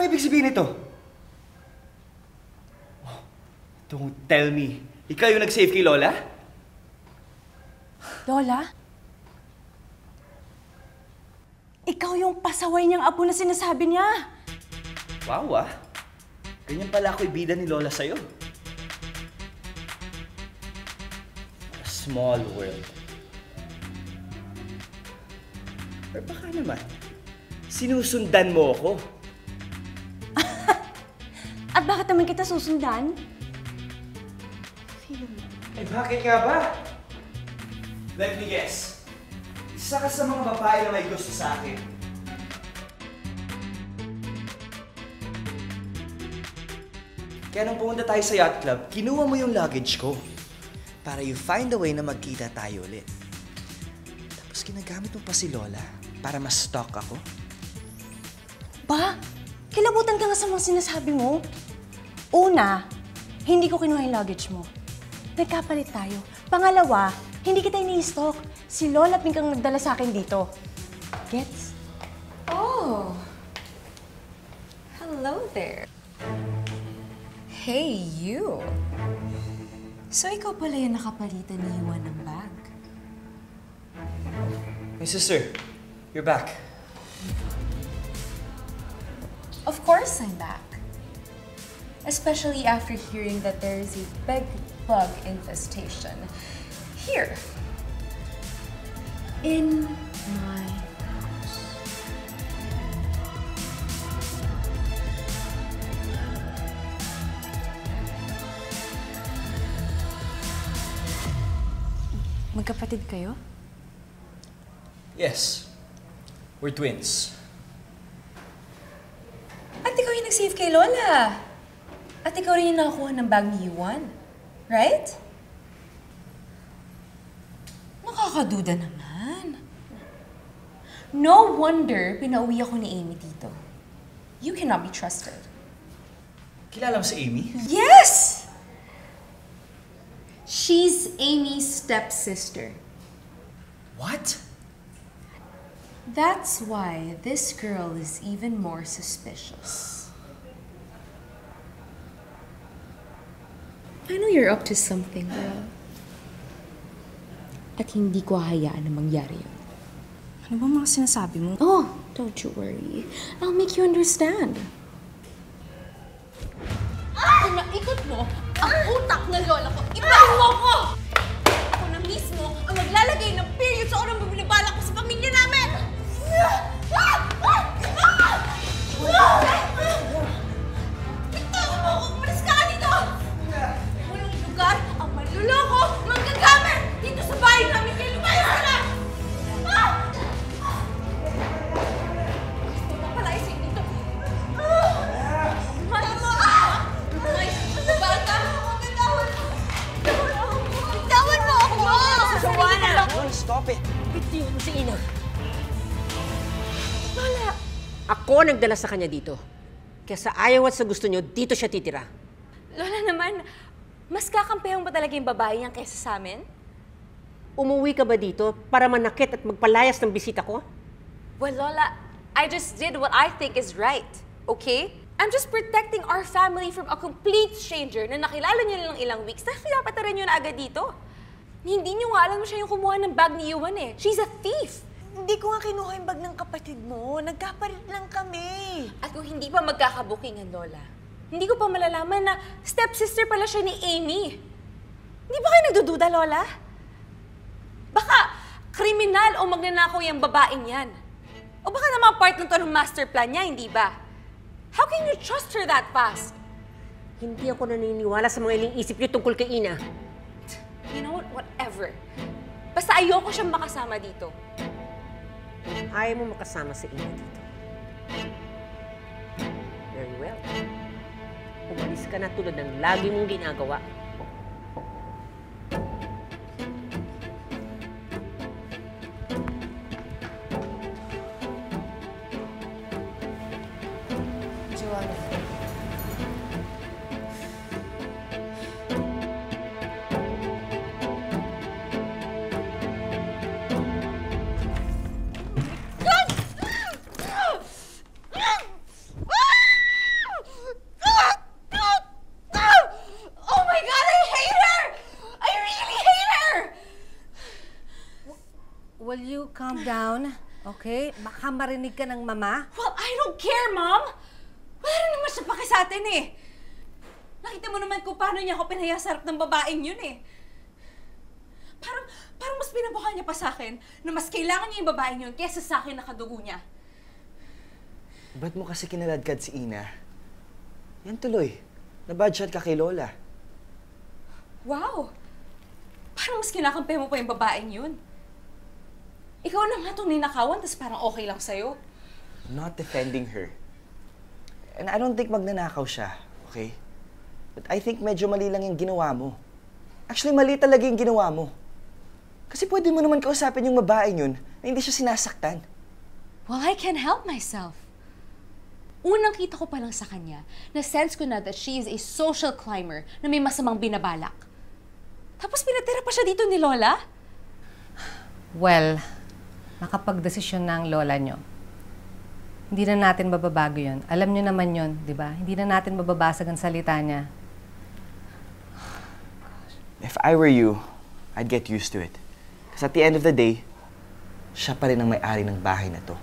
ibig sabihin nito? Oh, don't tell me. Ikaw yung nag-save kay Lola? Lola? Ikaw yung pasaway niyang apo na sinasabi niya. Wow, ah. Ganyan pala ako'y bida ni Lola sa'yo. A small world. Or baka naman, sinusundan mo ako. At bakit naman kita susundan? Eh bakit nga ba? Let me guess. Isa ka sa mga babae na may gusto sa akin. Kaya nung pumunta tayo sa yacht club, kinuha mo yung luggage ko. Para you find a way na magkita tayo ulit. Tapos ginagamit mo pa si Lola para ma-stalk ako. Ba? Kilabutan ka nga sa mga sinasabi mo. Una, hindi ko kinuha yung luggage mo. Nagkapalit tayo. Pangalawa, hindi kita ini-stalk. Si Lola Pink ang nagdala sa akin dito. Gets? Oh. Hello there. Hey, you. So, ikaw pala yung nakapalitan ni Juan ng bag. My sister, you're back. Of course I'm back. Especially after hearing that there is a big bug infestation here in my house. Magkapatid kayo? Yes, we're twins. At ikaw yung nag-save kay Lola. At ikaw rin yung nakakuha ng bag ni Juan. Right? Nakakaduda naman. No wonder pinauwi ako ni Amy dito. You cannot be trusted. Kilala mo si Amy? Yes! She's Amy's stepsister. What? That's why this girl is even more suspicious. I know you're up to something, girl. At hindi ko hahayaan na mangyari yun. Ano ba mga sinasabi mo? Oh, don't you worry. I'll make you understand. Kung naikot mo ang utak ng lola ko, ibahin mo ko! Ako na mismo ang maglalagay ng period sa orang bumibala ko sa pamilya namin! Bitawan mo ako! Umalis ka dito! Walang lugar ang manluloko, manggagamit dito sa bahay namin! Kaya lumayas ka na! Gusto mo pala ising dito. Umayos ka! Umayos ka sa bata! Bitawan mo! Bitawan mo ako! Joanna! Stop it! Bitiwan mo si Ina. Lola! Ako nagdala sa kanya dito. Kaya sa ayaw at sa gusto niyo, dito siya titira. Lola naman, mas kakampihang ba talaga yung babae niyan kaysa sa amin? Umuwi ka ba dito para manakit at magpalayas ng bisita ko? Well, Lola, I just did what I think is right, okay? I'm just protecting our family from a complete stranger na nakilala niyo lang ilang weeks na pinapataran niyo na agad dito. Hindi niyo nga alam na siya yung kumuha ng bag ni Juan eh. She's a thief! Hindi ko nga kinuha yung bag ng kapatid mo. Nagkapalit lang kami. At kung hindi pa magkakabukingan, Lola, hindi ko pa malalaman na stepsister pala siya ni Amy. Hindi ba kayo nagdududa, Lola? Baka kriminal o magnanakaw yung babaeng yan. O baka naman part ng to ng master plan niya, hindi ba? How can you trust her that fast? Hindi ako naniniwala sa mga iling isip niyo tungkol kay Ina. You know what? Whatever. Basta ayoko siyang makasama dito. Ayaw mo makasama sa Ina dito. Very well. Umalis ka na tulad ng lagi mong ginagawa. will you calm down? Okay? Baka marinig ka ng mama. Well, I don't care, Mom! Wala rin naman siya paki sa atin eh. Nakita mo naman kung paano niya ako pinaya sa harap ng babaeng yun eh. Parang mas pinabuka niya pa sa akin na mas kailangan niya yung babaeng yun kaysa sa akin na kadugo niya. Ba't mo kasi kinaladkad si Ina? Yan tuloy. Nabadshot ka kay Lola. Wow! Parang mas kinakampi mo pa yung babaeng yun. Ikaw na nga itong ninakawan, tapos parang okay lang sa'yo. I'm not defending her. And I don't think magnanakaw siya, okay? But I think medyo mali lang yung ginawa mo. Actually, mali talaga yung ginawa mo. Kasi pwede mo naman kausapin yung babaeng yun na hindi siya sinasaktan. Well, I can help myself. Unang kita ko pa lang sa kanya, na-sense ko na that she is a social climber na may masamang binabalak. Tapos pinatira pa siya dito ni Lola? Well, nakapag-desisyon na ang lola nyo. Hindi na natin mababago yun. Alam nyo naman yun, di ba? Hindi na natin mababasag ang salita niya. If I were you, I'd get used to it. Kasi at the end of the day, siya pa rin ang may-ari ng bahay na to.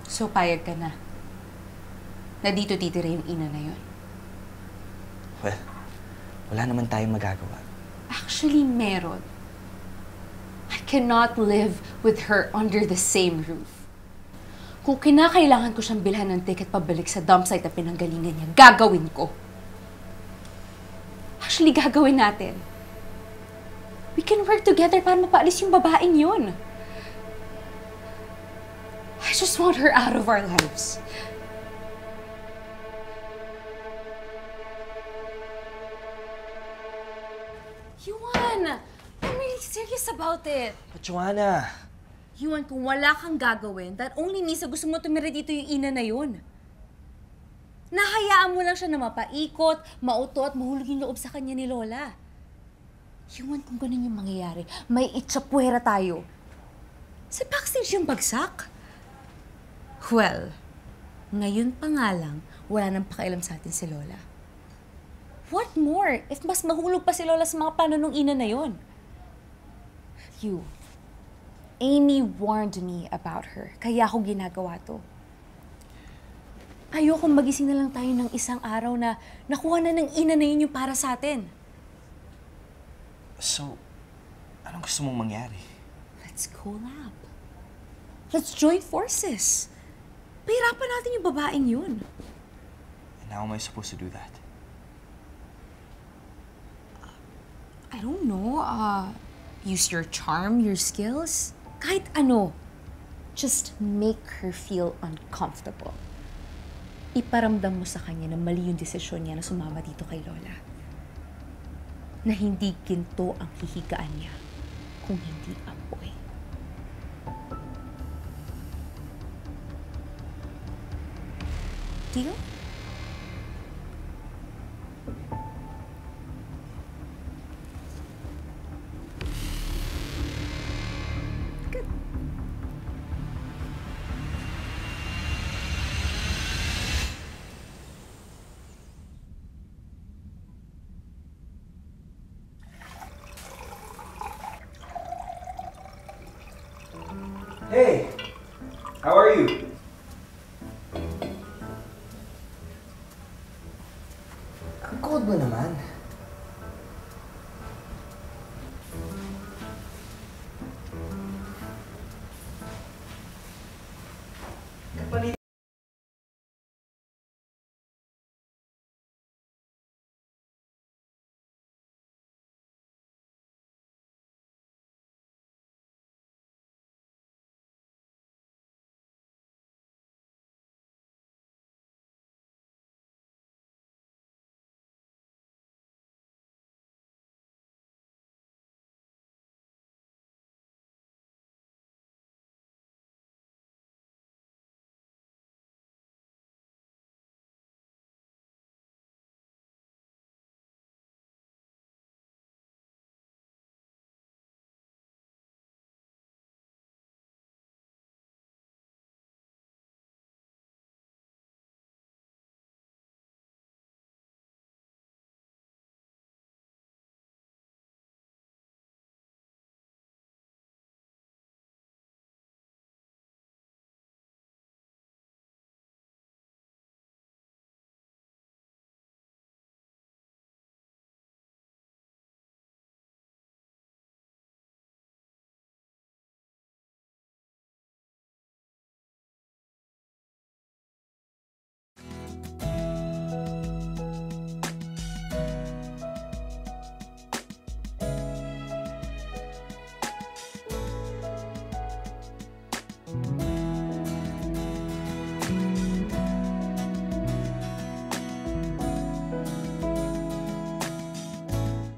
So, payag ka na. Na dito titira yung ina na yun. Well, wala naman tayong magagawa. Actually, meron. I cannot live with her under the same roof. Kung kinakailangan ko siyang bilhan ng ticket pabalik sa dump site na pinanggalingan niya, gagawin ko. Actually, gagawin natin. We can work together para mapaalis yung babaeng yun. I just want her out of our lives. Yuan! I'm really serious about it. But Joanna, Yuan, kung wala kang gagawin, that only means na gusto mo tumira dito yung ina na yun. Nahayaan mo lang siya na mapaikot, mauto at mahulog yung loob sa kanya ni Lola. Yuan, kung ganun yung mangyayari, may itsapuera tayo. Sa backstage yung bagsak. Well, ngayon pa nga lang, wala nang pakialam sa atin si Lola. What more if mas mahulog pa si Lola sa mga plano ng ina na yun? Amy warned me about her, kaya ako ginagawa to. Ayoko magising na lang tayo ng isang araw na nakuha na ng ina na yun yung para sa atin. so, anong gusto mong mangyari? Let's collab. Let's join forces. Pahirapan natin yung babaeng yun. And how am I supposed to do that? I don't know, use your charm, your skills, kahit ano. Just make her feel uncomfortable. Iparamdam mo sa kanya na mali yung desisyon niya na sumama dito kay Lola. Na hindi ginto ang hihigaan niya kung hindi apoy. Deal? Hey! How are you?